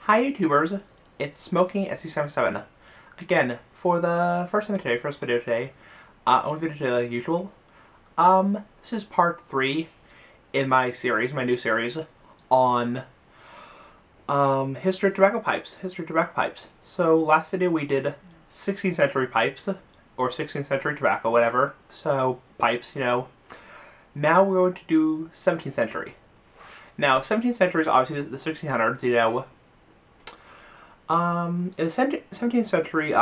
Hi YouTubers, it's Smoking SC77. Again, for the first video today, only video today like usual. This is part 3 in my series, my new series, on history of tobacco pipes. So last video we did 16th century pipes, or 16th century tobacco, whatever. So pipes, you know. Now we're going to do 17th century. Now 17th century is obviously the 1600s, you know. In the 17th century,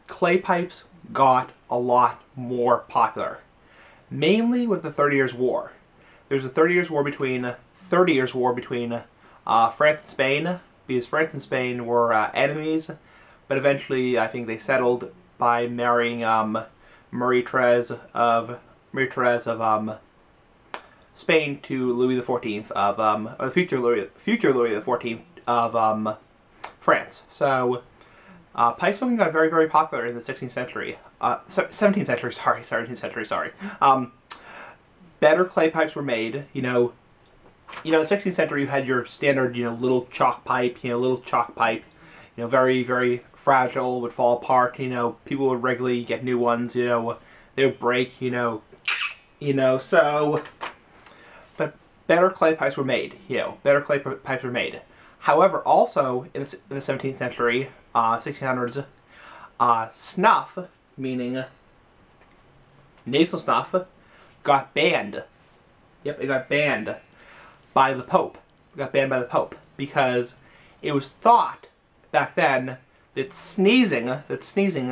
clay pipes got a lot more popular, mainly with the 30 Years' War. There's a 30 Years' War between France and Spain, because France and Spain were enemies, but eventually I think they settled by marrying Marie Therese of Spain to Louis XIV of or the future Louis XIV of France. So pipe smoking got very, very popular in the 16th century. 17th century, sorry, 17th century, sorry. Better clay pipes were made. You know, the 16th century you had your standard, little chalk pipe, very, very fragile, would fall apart. People would regularly get new ones. They would break. So, but better clay pipes were made. Better clay pipes were made. However, also in the 17th century, 1600s, snuff, meaning nasal snuff, got banned. Yep, it got banned by the Pope. It got banned by the Pope because it was thought back then that sneezing, achoo,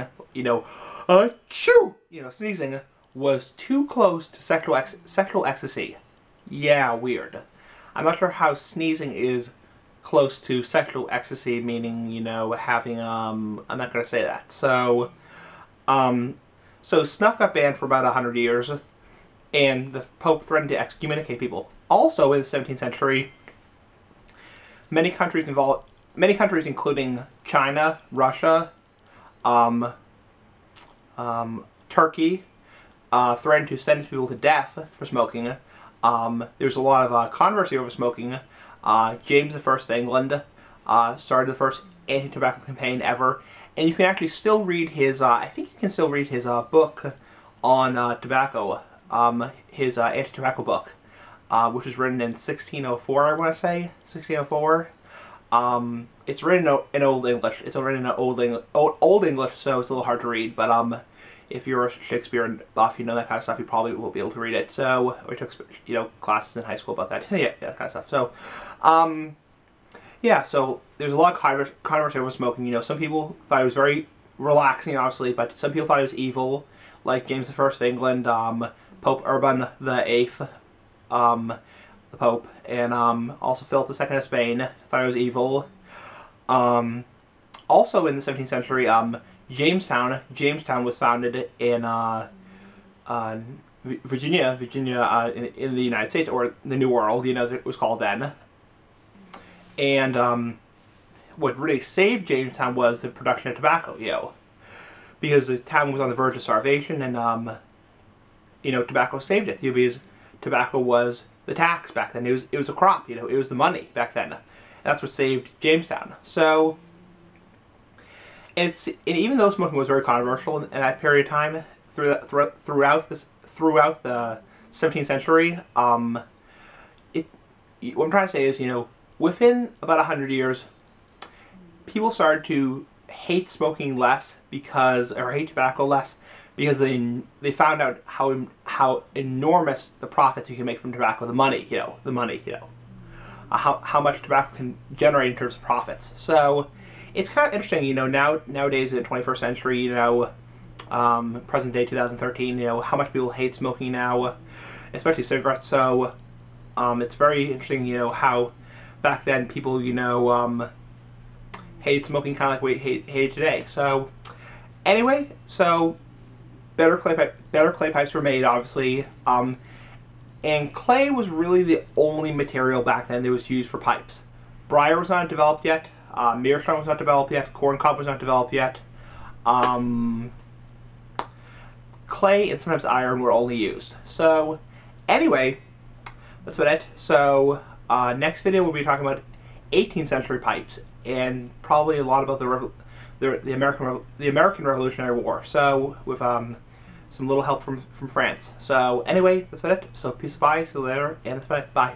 sneezing was too close to sexual ecstasy. Yeah, weird. I'm not sure how sneezing is close to sexual ecstasy, meaning, having, I'm not going to say that. So, so snuff got banned for about 100 years, and the Pope threatened to excommunicate people. Also, in the 17th century, many countries including China, Russia, Turkey, threatened to sentence people to death for smoking. There's a lot of controversy over smoking. James I of England started the first anti-tobacco campaign ever, and you can actually still read his, I think you can still read his book on tobacco, his anti-tobacco book, which was written in 1604, I want to say, 1604. It's written in Old English. It's written in Old English, so it's a little hard to read, but if you're a Shakespeare buff, that kind of stuff, you probably will be able to read it. So, we took, classes in high school about that. Yeah, that kind of stuff. So, yeah, so there's a lot of controversy over smoking. Some people thought it was very relaxing, obviously, but some people thought it was evil, like James I of England, Pope Urban VIII, the Pope, and also Philip II of Spain thought it was evil. Also in the 17th century, Jamestown was founded in Virginia, in the United States, or the New World, as it was called then. And what really saved Jamestown was the production of tobacco, because the town was on the verge of starvation, and tobacco saved it, because tobacco was the tax back then. It was a crop, it was the money back then. And that's what saved Jamestown. So, and even though smoking was very controversial in that period of time, throughout the 17th century, what I'm trying to say is, within about 100 years, people started to hate smoking less or hate tobacco less, because they found out how enormous the profits you can make from tobacco, the money, how much tobacco can generate in terms of profits. So it's kind of interesting, nowadays in the 21st century, present day 2013, how much people hate smoking now, especially cigarettes. So it's very interesting, how back then people, hated smoking kind of like we hate it today. So anyway, so better clay pipes were made, obviously, and clay was really the only material back then that was used for pipes. Briar was not developed yet. Meerschaum was not developed yet. Corncob was not developed yet. Clay and sometimes iron were only used. So, anyway, that's about it. So, next video we'll be talking about 18th century pipes, and probably a lot about the American Revolutionary War. So with some little help from France. So anyway, that's about it. So peace, bye, see you later, and that's about it. Bye.